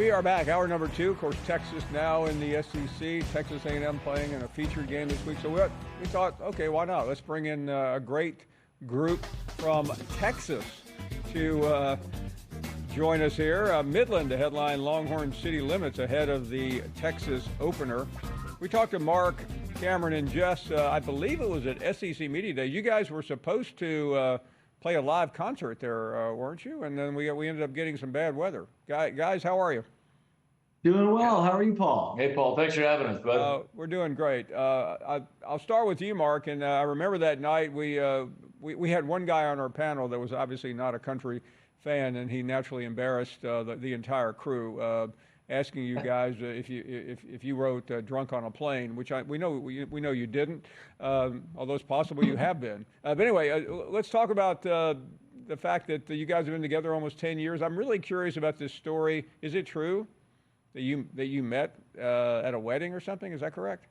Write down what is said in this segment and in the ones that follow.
We are back, hour number 2. Of course, Texas now in the SEC. Texas A&M playing in a featured game this week. So we thought, okay, why not? Let's bring in a great group from Texas to join us here. Midland to headline Longhorns City Limits ahead of the Texas opener. We talked to Mark, Cameron, and Jess. I believe it was at SEC Media Day. You guys were supposed to play a live concert there, weren't you? And then we ended up getting some bad weather. Guys, how are you? Doing well. How are you, Paul? Hey, Paul. Thanks for having us, bud. We're doing great. I'll start with you, Mark. And I remember that night we had one guy on our panel that was obviously not a country fan, and he naturally embarrassed the entire crew, asking you guys if you wrote "Drunk on a Plane," which we know you didn't, although it's possible you have been. But anyway, let's talk about the fact that you guys have been together almost 10 years. I'm really curious about this story. Is it true that you met at a wedding or something? Is that correct?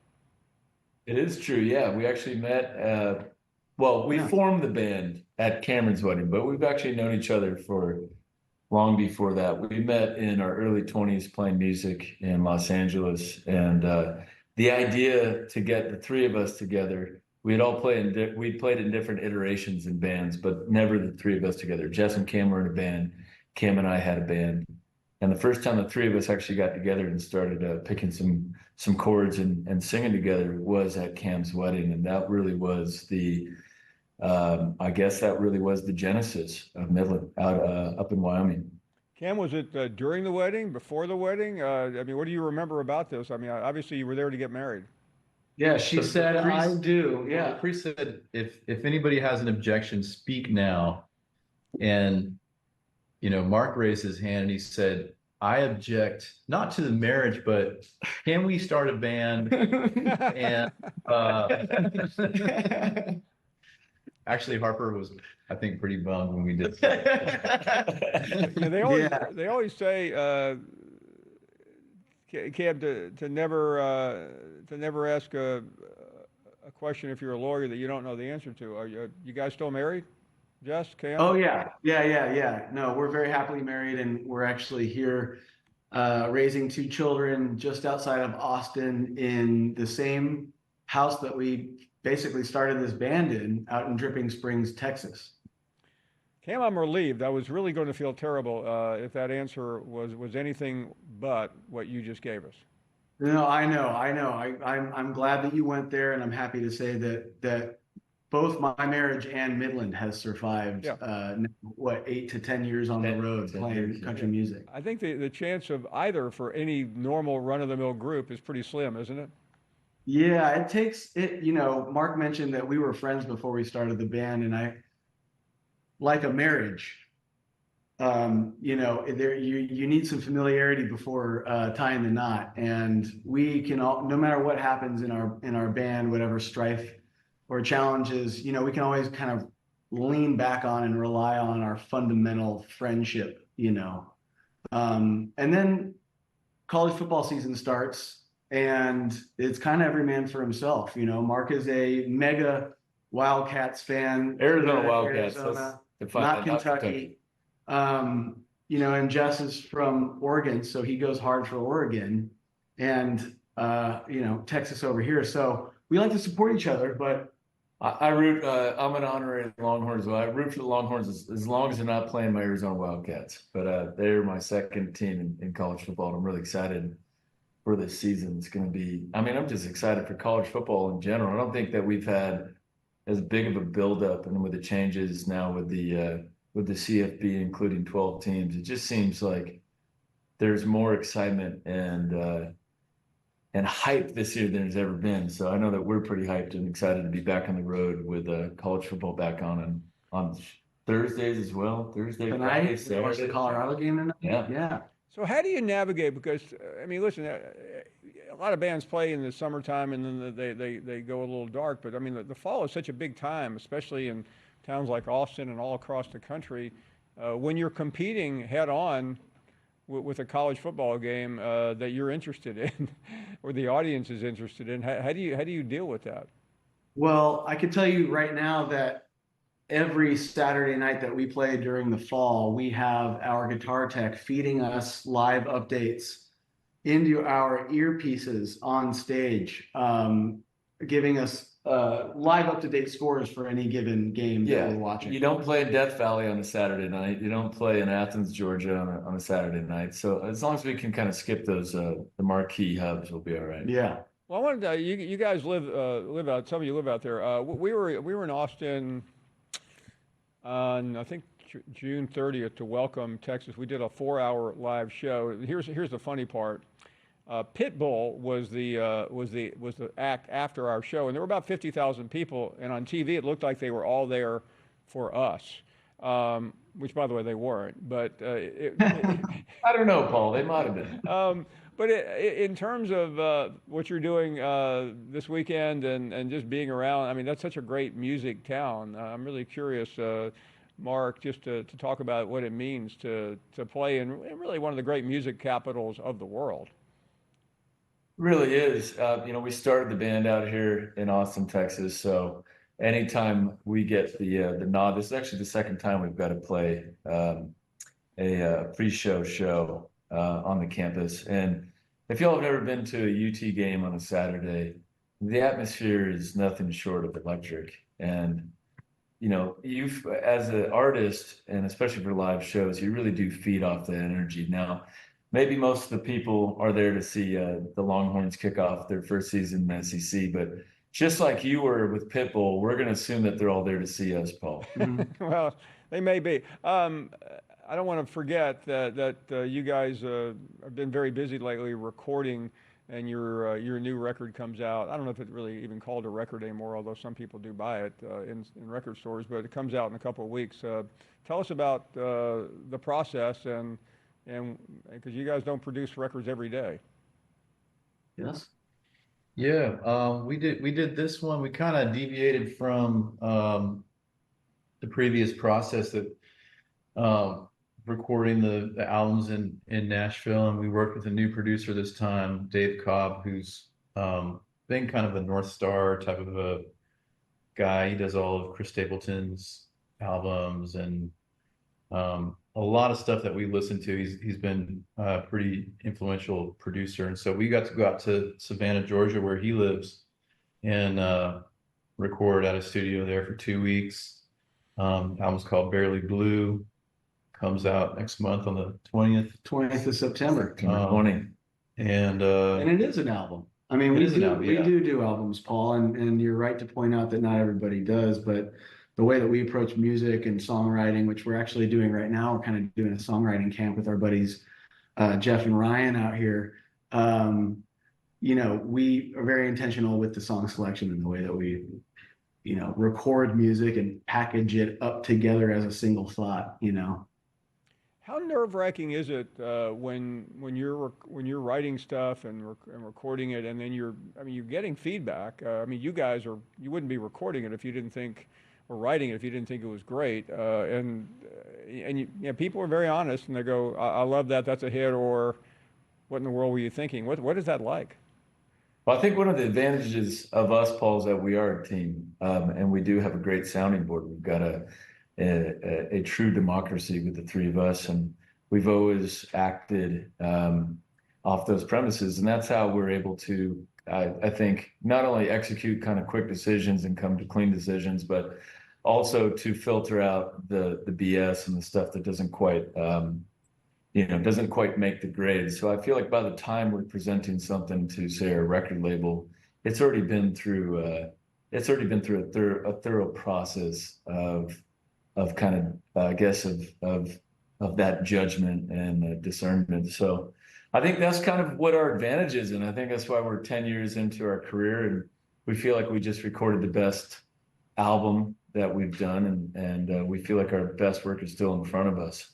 It is true. Yeah, we actually met. We formed the band at Cameron's wedding, but we've actually known each other for long before that. We met in our early 20s playing music in Los Angeles, and the idea to get the three of us together, we'd played in different iterations in bands, but never the three of us together. Jess and Cam were in a band. Cam and I had a band. And the first time the three of us actually got together and started picking some chords and singing together was at Cam's wedding. And that really was I guess that really was the genesis of Midland up in Wyoming. Cam, was it during the wedding, before the wedding? I mean, what do you remember about this? I mean, obviously you were there to get married. Yeah, she said, I do. Yeah. Well, the priest said, if anybody has an objection, speak now. And, Mark raised his hand and he said, I object not to the marriage, but can we start a band? And actually, Harper was, I think, pretty bummed when we did that. They always say, Cam, to never ask a question if you're a lawyer that you don't know the answer to. Are you guys still married? Jess, Cam? Oh, yeah. No, we're very happily married, and we're actually here raising 2 children just outside of Austin in the same house that we basically started this band in, out in Dripping Springs, Texas. Cam, I'm relieved. I was really going to feel terrible if that answer was anything but what you just gave us. No, I know. I'm glad that you went there, and I'm happy to say that both my marriage and Midland has survived, 8 to 10 years on the road playing country music. I think the chance of either for any normal run-of-the-mill group is pretty slim, isn't it? Yeah, it takes it. Mark mentioned that we were friends before we started the band, and like a marriage, you need some familiarity before tying the knot, and we can all, no matter what happens in our band, whatever strife or challenges, we can always kind of lean back on and rely on our fundamental friendship, and then college football season starts, and it's kind of every man for himself. Mark is a mega Wildcats fan. Arizona Wildcats, not Kentucky. And Jess is from Oregon, so he goes hard for Oregon, and Texas over here. So we like to support each other, but I root. I'm an honorary Longhorns. I root for the Longhorns as long as they're not playing my Arizona Wildcats. But they're my second team in college football, and I'm really excited for this season. It's going to be. I mean, I'm just excited for college football in general. I don't think that we've had as big of a buildup, and with the changes now with the CFB including 12 teams, it just seems like there's more excitement and hype this year than there's ever been. So I know that we're pretty hyped and excited to be back on the road with college football back on Thursdays as well. Thursday, Friday, Saturday. The Colorado game tonight. Yeah. So how do you navigate? Because I mean, listen, a lot of bands play in the summertime and then they go a little dark. But I mean, the fall is such a big time, especially in towns like Austin and all across the country, when you're competing head on with a college football game that you're interested in, or the audience is interested in. How do you deal with that? Well, I can tell you right now that every Saturday night that we play during the fall, we have our guitar tech feeding us live updates into our earpieces on stage, giving us live up-to-date scores for any given game that we're watching. You don't play in Death Valley on a Saturday night. You don't play in Athens, Georgia on a Saturday night. So as long as we can kind of skip those the marquee hubs, we'll be all right. Yeah. Well, I wanted to, you guys live out. Some of you live out there. We were in Austin on I think June 30th to welcome Texas. We did a 4-hour live show. Here's the funny part. Pitbull was the act after our show, and there were about 50,000 people. And on TV, it looked like they were all there for us, which, by the way, they weren't. But I don't know, Paul. They might have been. But in terms of what you're doing this weekend and just being around, I mean, that's such a great music town. I'm really curious, Mark, just to talk about what it means to play in really one of the great music capitals of the world. Really is. We started the band out here in Austin, Texas. So anytime we get the nod, this is actually the second time we've got to play a pre-show show on the campus. And if y'all have never been to a UT game on a Saturday, the atmosphere is nothing short of electric. And you've, as an artist, and especially for live shows, you really do feed off the energy. Now, maybe most of the people are there to see the Longhorns kick off their first season in the SEC, but just like you were with Pitbull, we're going to assume that they're all there to see us, Paul. Well, they may be. I don't want to forget that you guys have been very busy lately recording, and your new record comes out. I don't know if it's really even called a record anymore, although some people do buy it in record stores, but it comes out in a couple of weeks. Tell us about the process and because you guys don't produce records every day. Yes. Yeah, we did this one. We kind of deviated from the previous process that recording the albums in Nashville, and we worked with a new producer this time, Dave Cobb, who's been kind of a North Star type of a guy. He does all of Chris Stapleton's albums and a lot of stuff that we listen to. He's been a pretty influential producer, and so we got to go out to Savannah, Georgia, where he lives, and record at a studio there for 2 weeks. Album's called Barely Blue. Comes out next month on the 20th of September. And it is an album. I mean, we do albums, Paul, and you're right to point out that not everybody does, but the way that we approach music and songwriting, which we're actually doing right now, we're kind of doing a songwriting camp with our buddies, Jeff and Ryan out here. We are very intentional with the song selection and the way that we, record music and package it up together as a single thought, How nerve-wracking is it when you're writing stuff and recording it, and then you're getting feedback? You guys you wouldn't be recording it if you didn't think, or writing it if you didn't think it was great. And people are very honest, and they go, "I love that. That's a hit," or "What in the world were you thinking?" What is that like? Well, I think one of the advantages of us, Paul, is that we are a team, and we do have a great sounding board. We've got a true democracy with the three of us, and we've always acted off those premises, and that's how we're able to, I think, not only execute kind of quick decisions and come to clean decisions, but also to filter out the BS and the stuff that doesn't quite make the grade. So I feel like by the time we're presenting something to, say, a record label, it's already been through a thorough process of kind of, I guess, of that judgment and discernment. So I think that's kind of what our advantage is. And I think that's why we're 10 years into our career, and we feel like we just recorded the best album that we've done. And we feel like our best work is still in front of us.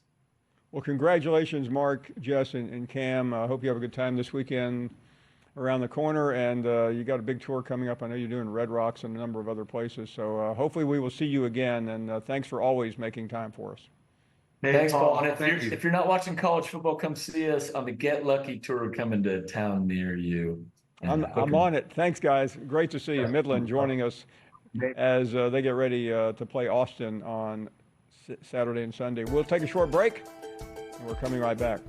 Well, congratulations, Mark, Jess, and Cam. I hope you have a good time this weekend around the corner, and you got a big tour coming up. I know you're doing Red Rocks and a number of other places, so hopefully we will see you again, and thanks for always making time for us. Hey, Thanks, Paul. And thank you. if you're not watching college football, come see us on the Get Lucky tour coming to a town near you. I'm on it. Thanks, guys. Great to see you. Midland joining us as they get ready to play Austin on Saturday and Sunday. We'll take a short break, and we're coming right back.